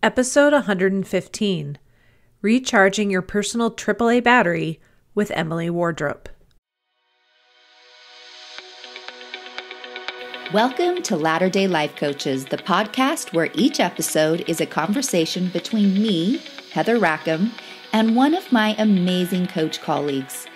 Episode 115, Recharging Your Personal AAA Battery with Emily Wardrop. Welcome to Latter-day Life Coaches, the podcast where each episode is a conversation between me, Heather Rackham, and one of my amazing coach colleagues.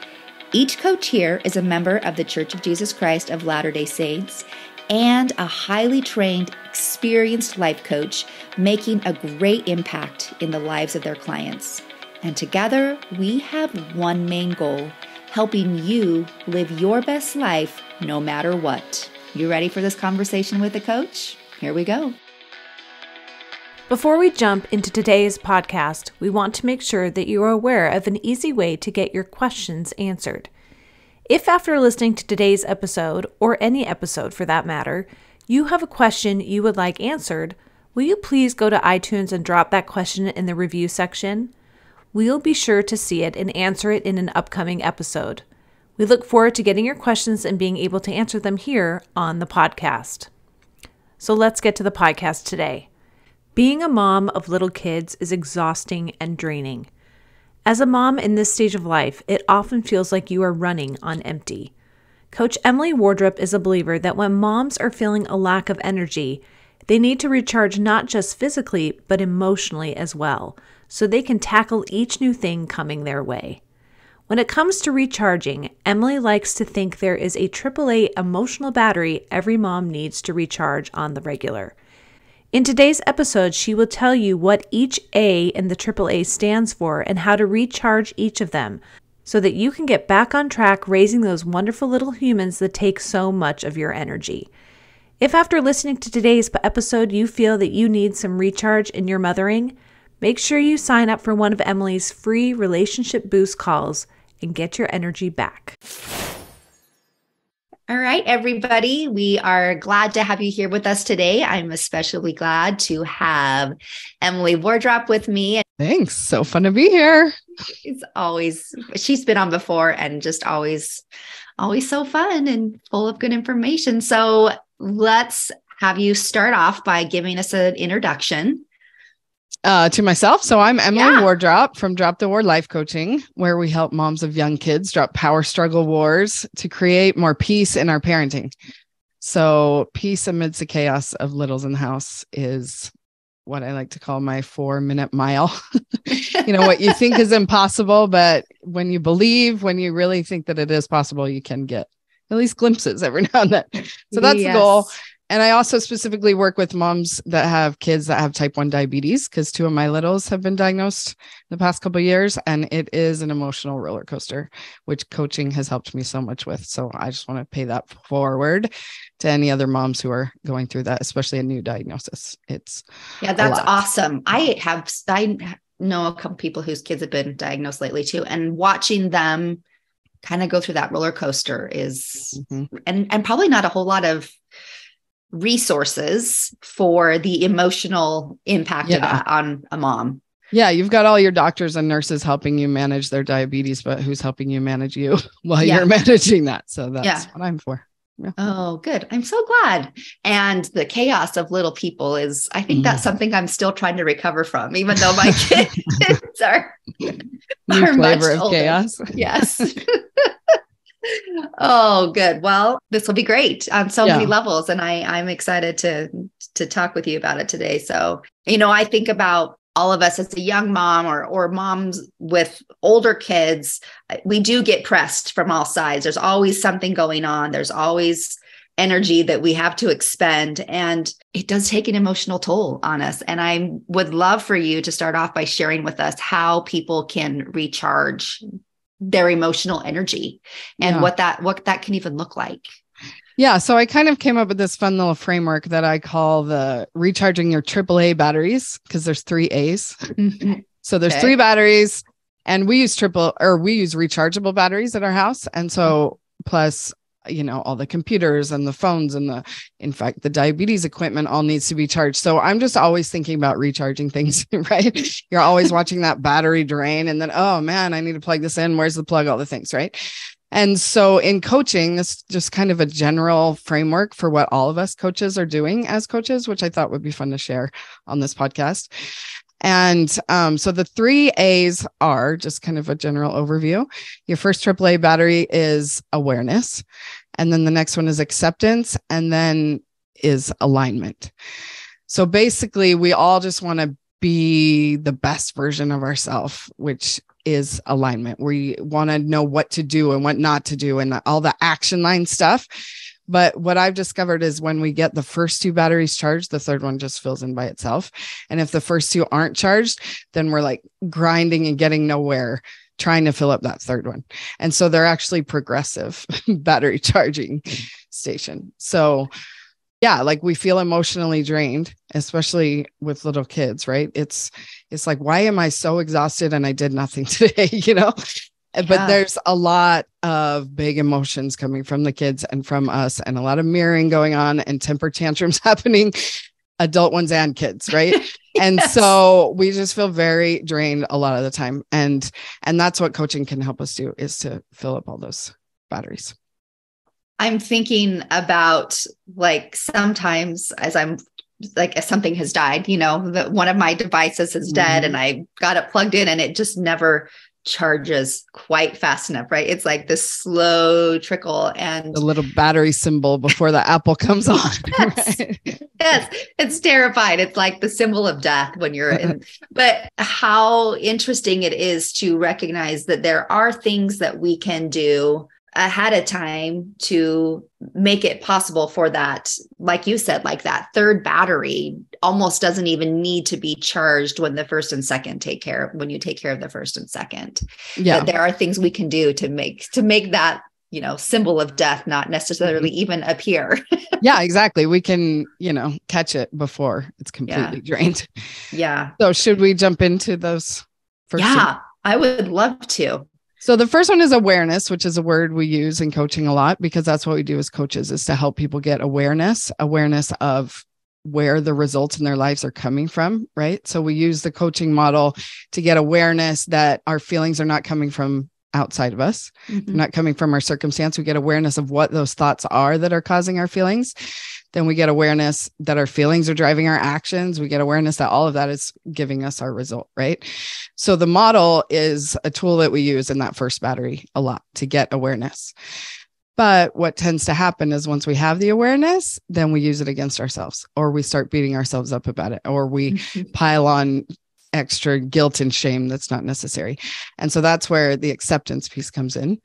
Each coach here is a member of the Church of Jesus Christ of Latter-day Saints and a highly trained, experienced life coach making a great impact in the lives of their clients. And together, we have one main goal, helping you live your best life no matter what. You ready for this conversation with a coach? Here we go. Before we jump into today's podcast, we want to make sure that you are aware of an easy way to get your questions answered. If after listening to today's episode, or any episode for that matter, you have a question you would like answered, will you please go to iTunes and drop that question in the review section? We'll be sure to see it and answer it in an upcoming episode. We look forward to getting your questions and being able to answer them here on the podcast. So let's get to the podcast today. Being a mom of little kids is exhausting and draining. As a mom in this stage of life, it often feels like you are running on empty. Coach Emily Wardrop is a believer that when moms are feeling a lack of energy, they need to recharge not just physically, but emotionally as well, so they can tackle each new thing coming their way. When it comes to recharging, Emily likes to think there is a AAA emotional battery every mom needs to recharge on the regular. In today's episode, she will tell you what each A in the AAA stands for and how to recharge each of them so that you can get back on track raising those wonderful little humans that take so much of your energy. If after listening to today's episode you feel that you need some recharge in your mothering, make sure you sign up for one of Emily's free relationship boost calls and get your energy back. All right, everybody. We are glad to have you here with us today. I'm especially glad to have Emily Wardrop with me. Thanks. So fun to be here. She's been on before and just always so fun and full of good information. So let's have you start off by giving us an introduction. To myself. So I'm Emily Wardrop from Drop the War Life Coaching, where we help moms of young kids drop power struggle wars to create more peace in our parenting. So peace amidst the chaos of littles in the house is what I like to call my 4-minute mile. What you think is impossible, but when you believe, when you really think that it is possible, you can get at least glimpses every now and then. So that's the goal. And I also specifically work with moms that have kids that have type 1 diabetes, because 2 of my littles have been diagnosed the past couple of years. And it is an emotional roller coaster, which coaching has helped me so much with. So I just want to pay that forward to any other moms who are going through that, especially a new diagnosis. That's awesome. I know a couple people whose kids have been diagnosed lately too. And watching them kind of go through that roller coaster is, and probably not a whole lot of resources for the emotional impact of that on a mom. Yeah, you've got all your doctors and nurses helping you manage their diabetes, but who's helping you manage you while you're managing that? So that's what I'm for. Yeah. Oh, good. I'm so glad. And the chaos of little people is, I think that's something I'm still trying to recover from, even though my kids are flavor much of older. Chaos. Yes. Oh, good. Well, this will be great on so many levels. And I'm excited to talk with you about it today. So, I think about all of us as a young mom or moms with older kids, we do get pressed from all sides. There's always something going on. There's always energy that we have to expend. And it does take an emotional toll on us. And I would love for you to start off by sharing with us how people can recharge their emotional energy and what that can even look like. Yeah. So I kind of came up with this fun little framework that I call the recharging your AAA batteries, because there's 3 A's. So there's 3 batteries, and we use rechargeable batteries at our house. And so plus, all the computers and the phones and in fact, the diabetes equipment all needs to be charged. So I'm just always thinking about recharging things, right? You're always watching that battery drain and then, oh man, I need to plug this in. Where's the plug? All the things, right? And so in coaching, this is just kind of a general framework for what all of us coaches are doing as coaches, which I thought would be fun to share on this podcast. And so the 3 A's are just kind of a general overview. Your first AAA battery is awareness. And then the next one is acceptance. And then is alignment. So basically, we all just want to be the best version of ourselves, which is alignment. We want to know what to do and what not to do and all the action line stuff. But what I've discovered is when we get the first 2 batteries charged, the third one just fills in by itself. And if the first 2 aren't charged, then we're like grinding and getting nowhere trying to fill up that third one. And so they're actually progressive battery charging station. So yeah, like we feel emotionally drained, especially with little kids, right? It's like, why am I so exhausted and I did nothing today, But there's a lot of big emotions coming from the kids and from us, and a lot of mirroring going on and temper tantrums happening, adult ones and kids, right? And so we just feel very drained a lot of the time. And that's what coaching can help us do, is to fill up all those batteries. I'm thinking about like sometimes as I'm like, if something has died, that one of my devices is dead and I got it plugged in and it just never charges quite fast enough, right? It's like this slow trickle and the little battery symbol before the apple comes on. Yes. Right? Yes. It's terrified. It's like the symbol of death when you're in, but how interesting it is to recognize that there are things that we can do ahead of time to make it possible for that, like you said, like that third battery almost doesn't even need to be charged when the first and second when you take care of the first and second. Yeah. But there are things we can do to make that, symbol of death, not necessarily even appear. Yeah, exactly. We can, catch it before it's completely drained. Yeah. So should we jump into those first? Yeah, I would love to. So the first one is awareness, which is a word we use in coaching a lot, because that's what we do as coaches, is to help people get awareness of where the results in their lives are coming from, right? So we use the coaching model to get awareness that our feelings are not coming from outside of us, not coming from our circumstance. We get awareness of what those thoughts are that are causing our feelings. Then we get awareness that our feelings are driving our actions. We get awareness that all of that is giving us our result, right? So the model is a tool that we use in that first battery a lot to get awareness. But what tends to happen is once we have the awareness, then we use it against ourselves, or we start beating ourselves up about it, or we pile on extra guilt and shame that's not necessary. And so that's where the acceptance piece comes in.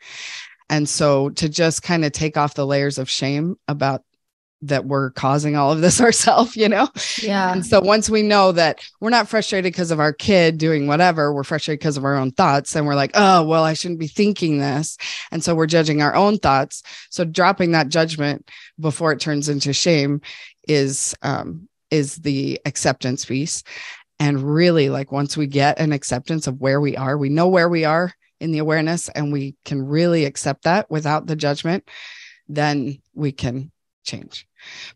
And so to just kind of take off the layers of shame about that we're causing all of this ourselves, Yeah. And so once we know that we're not frustrated because of our kid doing whatever, we're frustrated because of our own thoughts. And we're like, oh, well, I shouldn't be thinking this. And so we're judging our own thoughts. So dropping that judgment before it turns into shame is the acceptance piece. And really, like, once we get an acceptance of where we are, we know where we are in the awareness, and we can really accept that without the judgment, then we can change.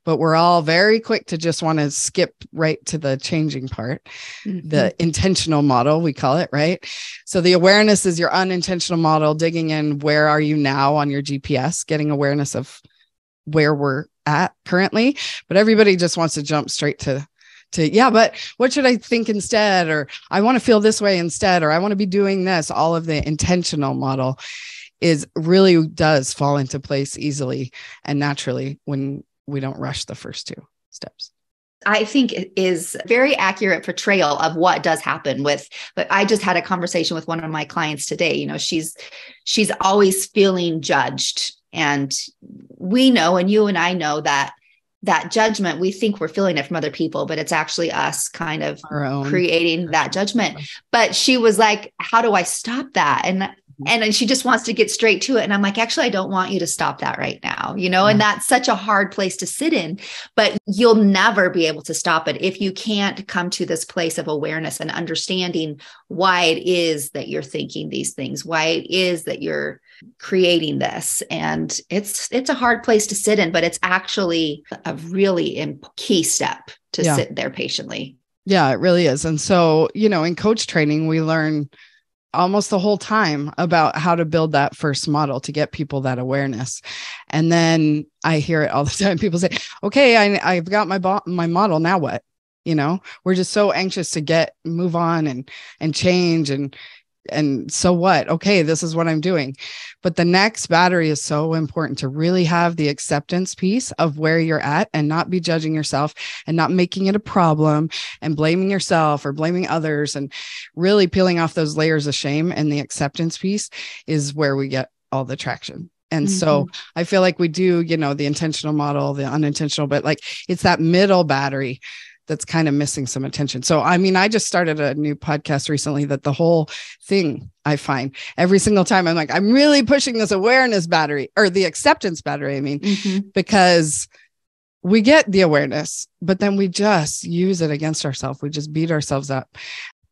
But we're all very quick to just want to skip right to the changing part, the intentional model, we call it, right? So the awareness is your unintentional model, digging in, where are you now on your GPS, getting awareness of where we're at currently. But everybody just wants to jump straight to, but what should I think instead? Or I want to feel this way instead, or I want to be doing this. All of the intentional model really does fall into place easily and naturally when we don't rush the first 2 steps. I think it is very accurate portrayal of what does happen but I just had a conversation with one of my clients today. She's always feeling judged, and we know, and you and I know that judgment, we think we're feeling it from other people, but it's actually us kind of creating that judgment. But she was like, how do I stop that? And she just wants to get straight to it. And I'm like, actually, I don't want you to stop that right now, and that's such a hard place to sit in, but you'll never be able to stop it if you can't come to this place of awareness and understanding why it is that you're thinking these things, why it is that you're creating this. And it's a hard place to sit in, but it's actually a really key step to sit there patiently. Yeah, it really is. And so, in coach training, we learn almost the whole time about how to build that first model to get people that awareness. And then I hear it all the time. People say, okay, I've got my model. Now what? We're just so anxious to move on and change and so what? Okay, this is what I'm doing. But the next battery is so important to really have the acceptance piece of where you're at and not be judging yourself and not making it a problem and blaming yourself or blaming others, and really peeling off those layers of shame. And the acceptance piece is where we get all the traction. And so I feel like we do, the intentional model, the unintentional, but like it's that middle battery that's kind of missing some attention. So, I mean, I just started a new podcast recently that the whole thing, I find every single time I'm like, I'm really pushing this awareness battery, or the acceptance battery. I mean, because we get the awareness, but then we just use it against ourselves. We just beat ourselves up.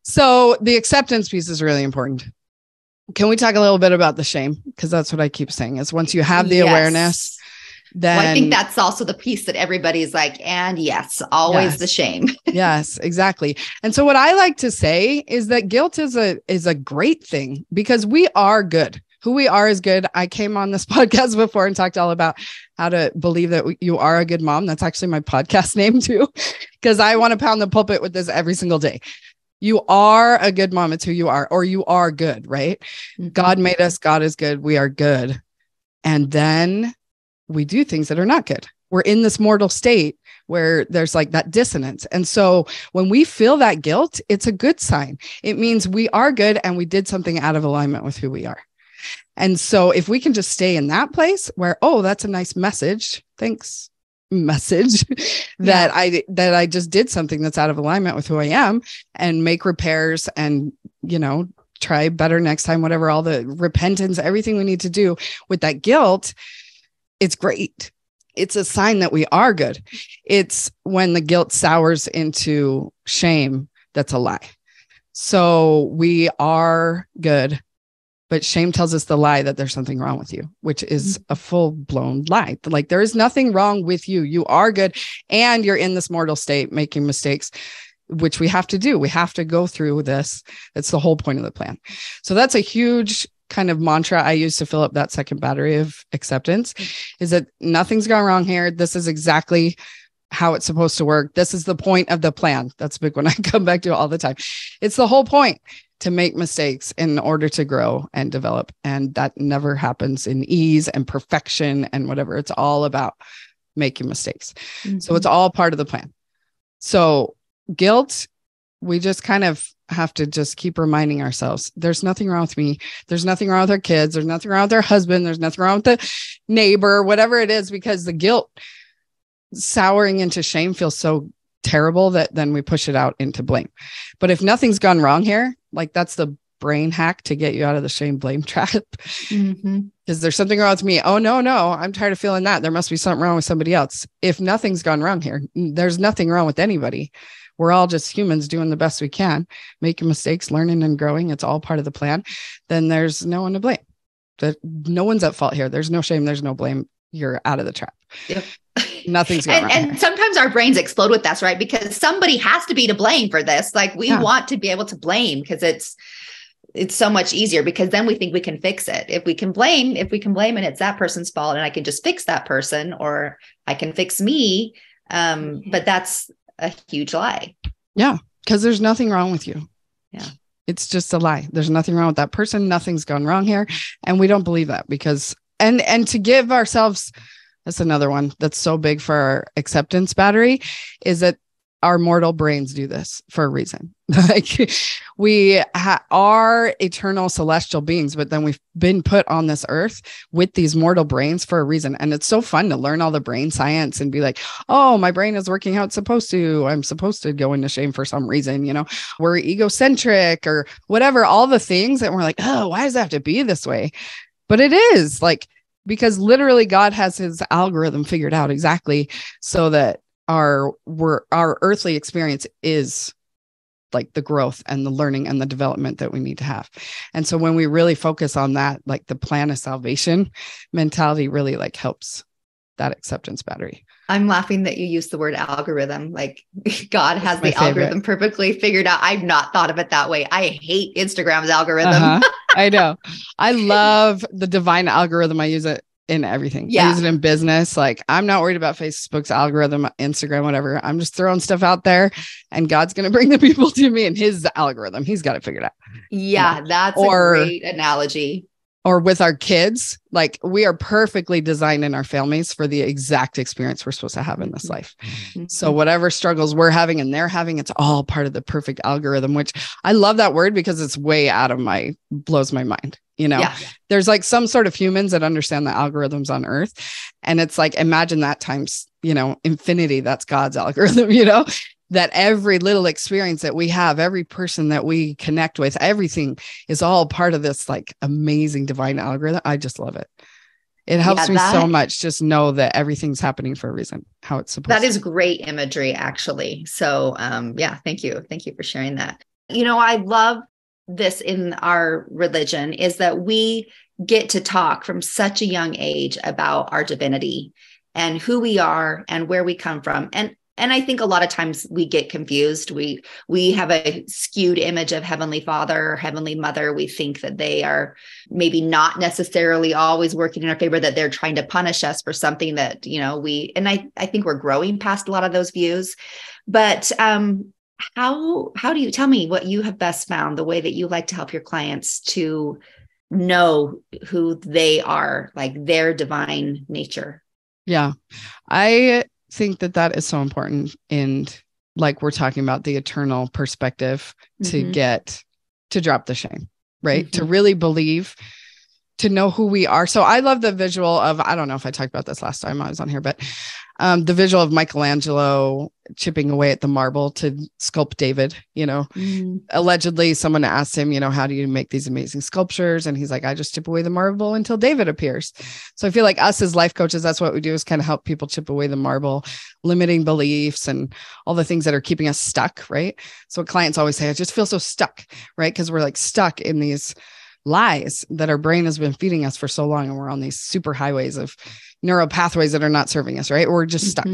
So the acceptance piece is really important. Can we talk a little bit about the shame? Because that's what I keep saying is once you have the awareness, then I think that's also the piece that everybody's like, and yes, always the shame. Yes, exactly. And so what I like to say is that guilt is a great thing because we are good. Who we are is good. I came on this podcast before and talked all about how to believe that you are a good mom. That's actually my podcast name too, because I want to pound the pulpit with this every single day. You are a good mom. It's who you are, or you are good, right? God made us. God is good. We are good. And then we do things that are not good. We're in this mortal state where there's like that dissonance. And so when we feel that guilt, it's a good sign. It means we are good and we did something out of alignment with who we are. And so if we can just stay in that place where, oh, that's a nice message. Thanks. Message that I just did something that's out of alignment with who I am, and make repairs and, try better next time, whatever, all the repentance, everything we need to do with that guilt. It's great. It's a sign that we are good. It's when the guilt sours into shame, that's a lie. So we are good, but shame tells us the lie that there's something wrong with you, which is a full-blown lie. Like there is nothing wrong with you. You are good. And you're in this mortal state making mistakes, which we have to do. We have to go through this. That's the whole point of the plan. So that's a huge kind of mantra I use to fill up that second battery of acceptance, is that nothing's gone wrong here. This is exactly how it's supposed to work. This is the point of the plan. That's a big one I come back to all the time. It's the whole point, to make mistakes in order to grow and develop. And that never happens in ease and perfection and whatever. It's all about making mistakes. So it's all part of the plan. So guilt, we just kind of have to just keep reminding ourselves, there's nothing wrong with me. There's nothing wrong with our kids. There's nothing wrong with our husband. There's nothing wrong with the neighbor, whatever it is, because the guilt souring into shame feels so terrible that then we push it out into blame. But if nothing's gone wrong here, like that's the brain hack to get you out of the shame blame trap. Is there something wrong with me? Oh, no, I'm tired of feeling that. There must be something wrong with somebody else. If nothing's gone wrong here, there's nothing wrong with anybody. We're all just humans doing the best we can, making mistakes, learning and growing. It's all part of the plan. Then there's no one to blame. No one's at fault here. There's no shame. There's no blame. You're out of the trap. Yep. Nothing's going wrong. And sometimes our brains explode with us, right? Because somebody has to be to blame for this. Like we want to be able to blame because it's so much easier, because then we think we can fix it. If we can blame and it's that person's fault and I can just fix that person, or I can fix me. But that's a huge lie. Yeah. Because there's nothing wrong with you. Yeah. It's just a lie. There's nothing wrong with that person. Nothing's gone wrong here. And we don't believe that because, and to give ourselves, that's another one that's so big for our acceptance battery, is that our mortal brains do this for a reason. Like we are eternal celestial beings, but then we've been put on this earth with these mortal brains for a reason. And it's so fun to learn all the brain science and be like, oh, my brain is working how it's supposed to. I'm supposed to go into shame for some reason. We're egocentric or whatever, all the things that we're like, oh, why does that have to be this way? But it is like, because literally God has his algorithm figured out exactly so that our earthly experience is like the growth and the learning and the development that we need to have. And so when we really focus on that, like the plan of salvation mentality really like helps that acceptance battery. I'm laughing that you use the word algorithm. Like God That's has my the algorithm favorite. perfectly figured out. I've not thought of it that way. I hate Instagram's algorithm. I know. I love the divine algorithm. I use it in everything. I use Yeah. it in business. Like I'm not worried about Facebook's algorithm, Instagram, whatever. I'm just throwing stuff out there and God's going to bring the people to me and his algorithm. He's got it figured out. Yeah. That's a Or great analogy. with our kids, like we are perfectly designed in our families for the exact experience we're supposed to have in this life. So whatever struggles we're having and they're having, it's all part of the perfect algorithm, which I love that word because it's way out of blows my mind. Yeah. There's like some sort of humans that understand the algorithms on earth. And it's like, imagine that times, infinity. That's God's algorithm, that every little experience that we have, every person that we connect with, everything is all part of this like amazing divine algorithm. I just love it. It helps me so much. Just know that everything's happening for a reason, how it's supposed to. That is great imagery, actually. So, yeah, thank you. Thank you for sharing that. I love this in our religion is that we get to talk from such a young age about our divinity and who we are and where we come from. And I think a lot of times we get confused. We have a skewed image of Heavenly Father or Heavenly Mother. We think that they are maybe not necessarily always working in our favor, that they're trying to punish us for something that, I think we're growing past a lot of those views. But how do you tell me what you have best found, the way that you like to help your clients to know who they are, like their divine nature? Yeah. I think that is so important. And like we're talking about the eternal perspective to get to drop the shame, right? To really believe, to know who we are. So I love the visual of, I don't know if I talked about this last time I was on here, but the visual of Michelangelo chipping away at the marble to sculpt David, allegedly someone asked him, how do you make these amazing sculptures? And he's like, I just chip away the marble until David appears. So I feel like us as life coaches, that's what we do, is kind of help people chip away the marble, limiting beliefs and all the things that are keeping us stuck. Right. So clients always say, I just feel so stuck, right? Because we're like stuck in these lies that our brain has been feeding us for so long. And we're on these super highways of neural pathways that are not serving us, right? We're just stuck.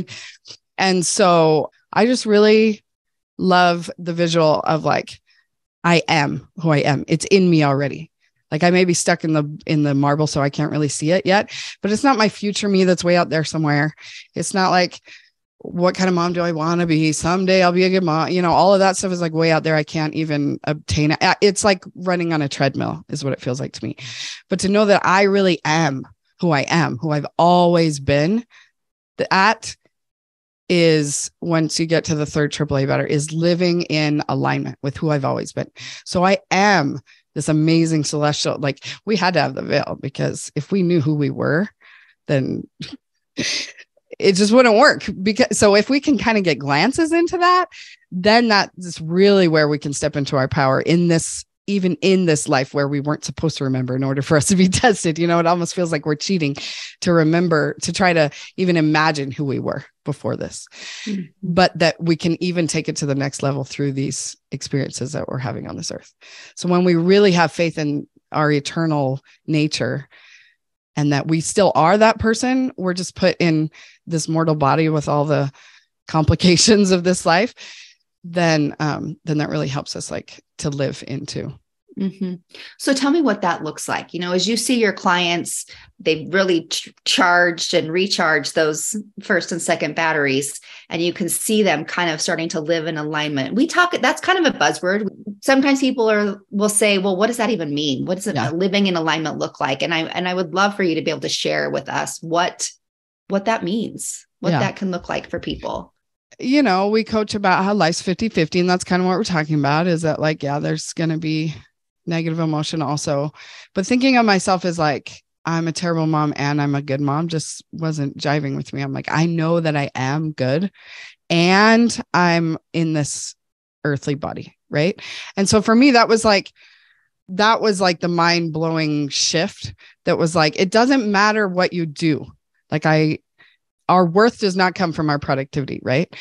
And so I just really love the visual of like, I am who I am. It's in me already. Like I may be stuck in the marble, so I can't really see it yet, but it's not my future me that's way out there somewhere. It's not like, what kind of mom do I want to be? Someday I'll be a good mom. All of that stuff is like way out there. I can't even obtain it. It's like running on a treadmill is what it feels like to me. But to know that I really am, who I've always been, that is, once you get to the third AAA better, is living in alignment with who I've always been. So I am this amazing celestial, like we had to have the veil, because if we knew who we were, then it just wouldn't work. So if we can kind of get glances into that, then that's really where we can step into our power even in this life where we weren't supposed to remember in order for us to be tested. It almost feels like we're cheating to remember, to try to even imagine who we were before this, but that we can even take it to the next level through these experiences that we're having on this earth. So when we really have faith in our eternal nature and that we still are that person, we're just put in this mortal body with all the complications of this life, then that really helps us like to live into. So tell me what that looks like. As you see your clients, they've really charged and recharged those first and second batteries, and you can see them kind of starting to live in alignment. That's kind of a buzzword. Sometimes people will say, well, what does that even mean? What does living in alignment look like? And I would love for you to be able to share with us what that means, what that can look like for people. We coach about how life's 50-50, and that's kind of what we're talking about, is that like, there's going to be negative emotion also, but thinking of myself as like, I'm a terrible mom and I'm a good mom just wasn't jiving with me. I'm like, I know that I am good and I'm in this earthly body. Right. And so for me, that was like the mind blowing shift. That was like, it doesn't matter what you do. Like our worth does not come from our productivity, right?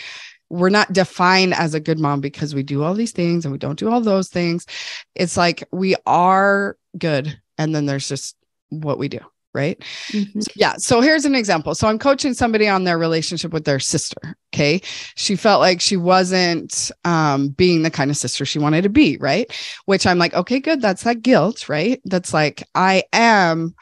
We're not defined as a good mom because we do all these things and we don't do all those things. It's like we are good. And then there's just what we do, right? So, yeah. So here's an example. So I'm coaching somebody on their relationship with their sister. Okay. She felt like she wasn't being the kind of sister she wanted to be. Right. Which I'm like, okay, good. That's that guilt, right? That's like, I am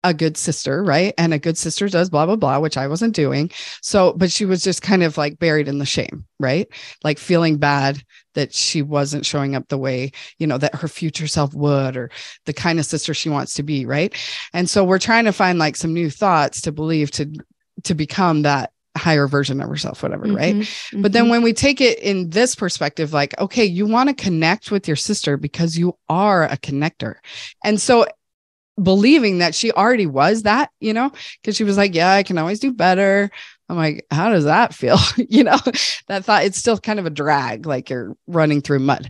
a good sister, right? And a good sister does blah, blah, blah, which I wasn't doing. So, but she was just kind of like buried in the shame, right? Like feeling bad that she wasn't showing up the way, that her future self would, or the kind of sister she wants to be, right? And so we're trying to find like some new thoughts to believe to become that higher version of herself, whatever, right? But then when we take it in this perspective, like, okay, you want to connect with your sister because you are a connector. And so believing that she already was that, because she was like, yeah, I can always do better. I'm like, how does that feel? That thought, it's still kind of a drag, like you're running through mud.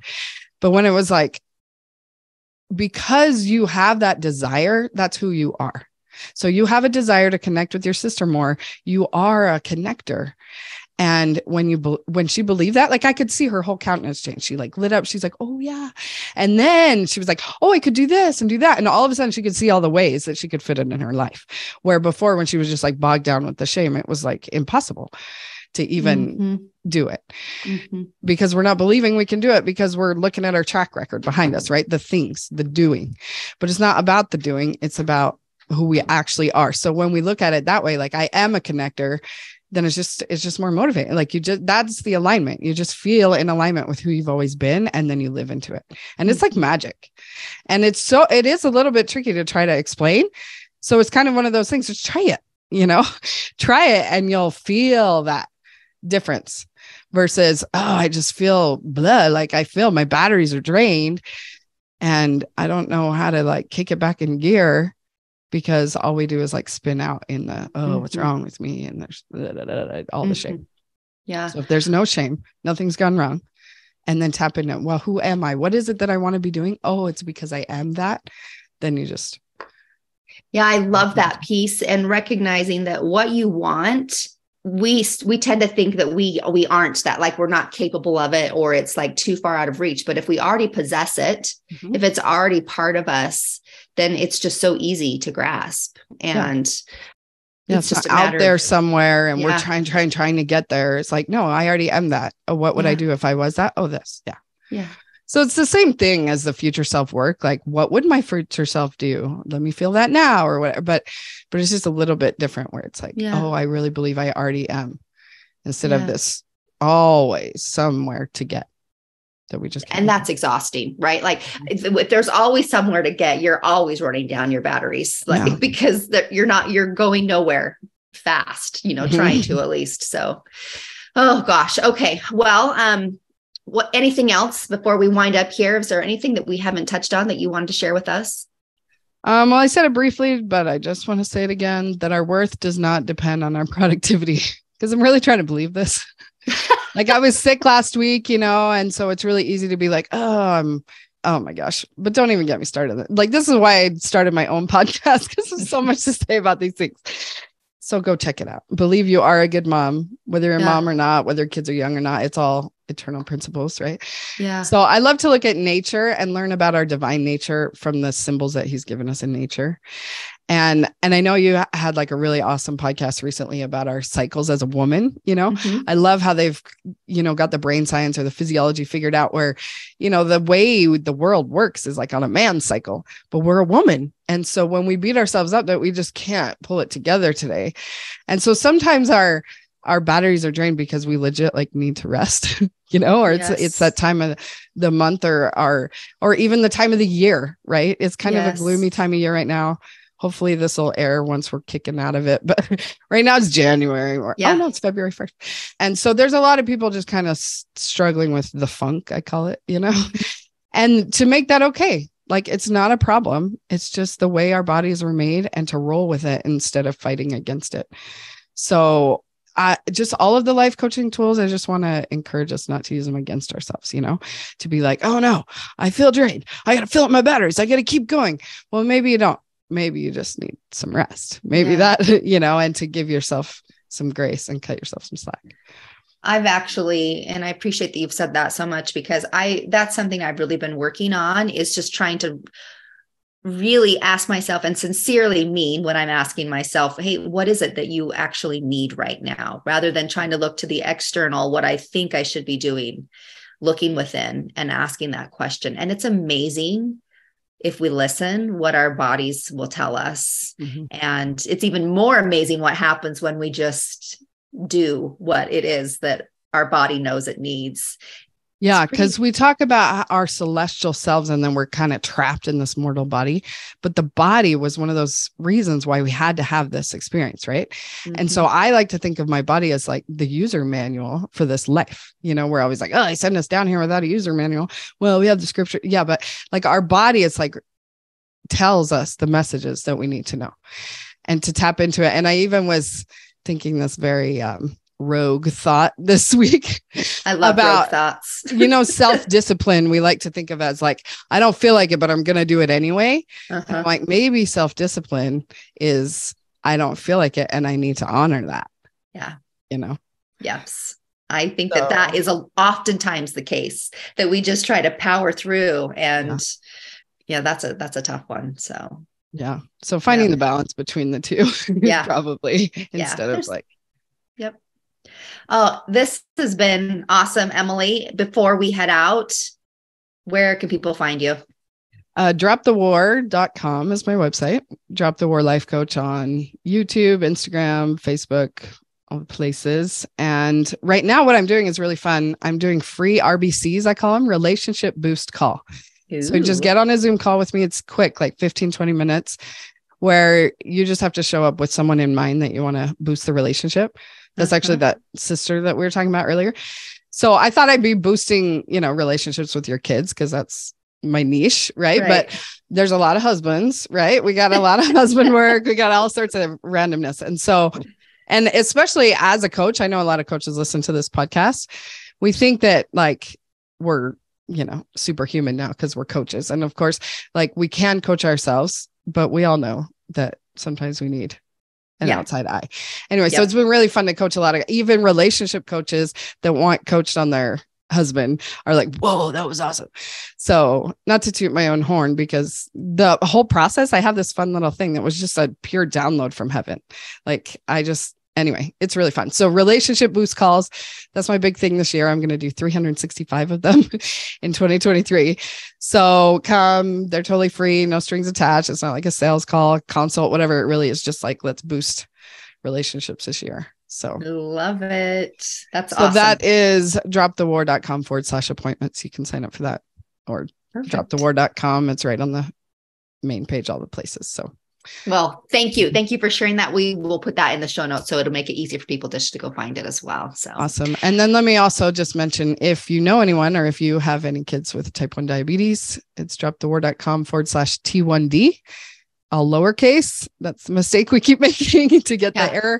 But when it was like, because you have that desire, that's who you are. So you have a desire to connect with your sister more. You are a connector. And when she believed that, like I could see her whole countenance change. She like lit up. She's like, oh yeah. And then she was like, oh, I could do this and do that. And all of a sudden she could see all the ways that she could fit it in her life. Where before, when she was just like bogged down with the shame, it was like impossible to even do it because we're not believing we can do it, because we're looking at our track record behind us, right? The things, the doing, but it's not about the doing. It's about who we actually are. So when we look at it that way, like I am a connector, then it's just more motivating. Like that's the alignment. You just feel in alignment with who you've always been. And then you live into it. And it's like magic. And it is a little bit tricky to try to explain. So it's kind of one of those things. Just try it, try it and you'll feel that difference versus, oh, I just feel blah. Like I feel my batteries are drained and I don't know how to like kick it back in gear. Because all we do is like spin out in the, what's wrong with me? And there's all the shame. Yeah. So if there's no shame, nothing's gone wrong. And then tap into, well, who am I? What is it that I want to be doing? Oh, it's because I am that. Then you just. Yeah. I love that piece, and recognizing that what you want, we tend to think that we aren't that, like we're not capable of it, or it's like too far out of reach. But if we already possess it, if it's already part of us, then it's just so easy to grasp. And it's just out there somewhere and we're trying to get there. It's like, no, I already am that. Oh, what would I do if I was that? Oh, this. Yeah. Yeah. So it's the same thing as the future self work. Like, what would my future self do? Let me feel that now or whatever. But it's just a little bit different where it's like, oh, I really believe I already am, instead of this always somewhere to get. That we just and that's exhausting, right? Like if there's always somewhere to get, you're always running down your batteries, like because you're going nowhere fast, trying to at least. So, oh gosh. Okay. Well, anything else before we wind up here? Is there anything that we haven't touched on that you wanted to share with us? Well, I said it briefly, but I just want to say it again, that our worth does not depend on our productivity, because I'm really trying to believe this. Like I was sick last week, and so it's really easy to be like, oh my gosh, but don't even get me started. Like, this is why I started my own podcast, because there's so much to say about these things. So go check it out. Believe you are a good mom, whether you're a mom or not, whether kids are young or not. It's all eternal principles, right? Yeah. So I love to look at nature and learn about our divine nature from the symbols that he's given us in nature. And I know you had like a really awesome podcast recently about our cycles as a woman, I love how they've, got the brain science or the physiology figured out where, the way the world works is like on a man's cycle, but we're a woman. And so when we beat ourselves up that we just can't pull it together today. And so sometimes our batteries are drained because we legit like need to rest, or it's that time of the month or even the time of the year, right? It's kind of a gloomy time of year right now. Hopefully this will air once we're kicking out of it. But right now it's January it's February 1st. And so there's a lot of people just kind of struggling with the funk, I call it, and to make that okay. Like, it's not a problem. It's just the way our bodies were made, and to roll with it instead of fighting against it. So just all of the life coaching tools, I just want to encourage us not to use them against ourselves, to be like, oh no, I feel drained. I got to fill up my batteries. I got to keep going. Well, maybe you don't. Maybe you just need some rest. Maybe that, and to give yourself some grace and cut yourself some slack. And I appreciate that you've said that so much, because that's something I've really been working on, is just trying to really ask myself and sincerely mean when I'm asking myself, hey, what is it that you actually need right now? Rather than trying to look to the external, what I think I should be doing, looking within and asking that question. And it's amazing if we listen, what our bodies will tell us. Mm-hmm. And it's even more amazing what happens when we just do what it is that our body knows it needs. Yeah, because we talk about our celestial selves and then we're kind of trapped in this mortal body. But the body was one of those reasons why we had to have this experience, right? Mm-hmm. And so I like to think of my body as like the user manual for this life. You know, we're always like, oh, they sent us down here without a user manual. Well, we have the scripture. Yeah, but like our body, it's like tells us the messages that we need to know and to tap into it. And I even was thinking this very rogue thought this week. I love rogue thoughts. Self-discipline, we like to think of as like, I don't feel like it, but I'm going to do it anyway. Uh-huh. Like maybe self-discipline is, I don't feel like it and I need to honor that. Yeah. You know? Yes. I think that is oftentimes the case, that we just try to power through and that's a tough one. So, yeah. So finding the balance between the two probably instead of like, yep. Oh, this has been awesome, Emily. Before we head out, where can people find you? Dropthewar.com is my website. Drop the War Life Coach on YouTube, Instagram, Facebook, all the places. And right now what I'm doing is really fun. I'm doing free RBCs. I call them relationship boost call. Ooh. So just get on a Zoom call with me. It's quick, like 15, 20 minutes, where you just have to show up with someone in mind that you want to boost the relationship. That's actually that sister that we were talking about earlier. So I thought I'd be boosting, relationships with your kids because that's my niche, right? But there's a lot of husbands, right? We got a lot of husband work. We got all sorts of randomness. And so, and especially as a coach, I know a lot of coaches listen to this podcast. We think that like we're, superhuman now because we're coaches. And of course, like we can coach ourselves, but we all know that sometimes we need an outside eye. Anyway, so it's been really fun to coach a lot of even relationship coaches that want coached on their husband are like, whoa, that was awesome. So not to toot my own horn, because the whole process, I have this fun little thing that was just a pure download from heaven. Anyway, it's really fun. So relationship boost calls, that's my big thing this year. I'm going to do 365 of them in 2023. So come, they're totally free, no strings attached. It's not like a sales call, consult, whatever. It really is just like, let's boost relationships this year. So love it. That's awesome. So that is dropthewar.com/appointments. You can sign up for that, or dropthewar.com. It's right on the main page, all the places. So well, thank you. Thank you for sharing that. We will put that in the show notes, so it'll make it easy for people just to go find it as well. So awesome. And then let me also just mention, if you know anyone, or if you have any kids with type 1 diabetes, it's dropthewar.com/T1D, all lowercase. That's the mistake we keep making to get the error.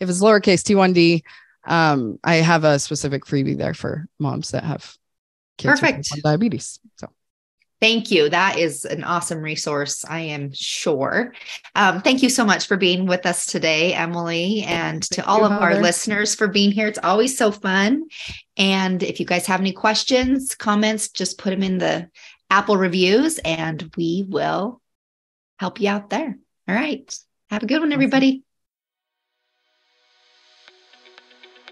If it's lowercase T1D, I have a specific freebie there for moms that have kids with type 1 diabetes. So thank you. That is an awesome resource, I am sure. Thank you so much for being with us today, Emily, and to all of our listeners for being here. It's always so fun. And if you guys have any questions, comments, just put them in the Apple reviews and we will help you out there. All right. Have a good one, everybody.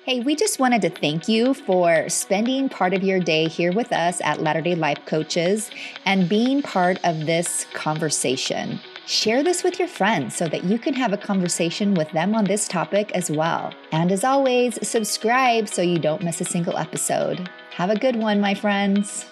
Hey, we just wanted to thank you for spending part of your day here with us at Latter-day Life Coaches and being part of this conversation. Share this with your friends so that you can have a conversation with them on this topic as well. And as always, subscribe so you don't miss a single episode. Have a good one, my friends.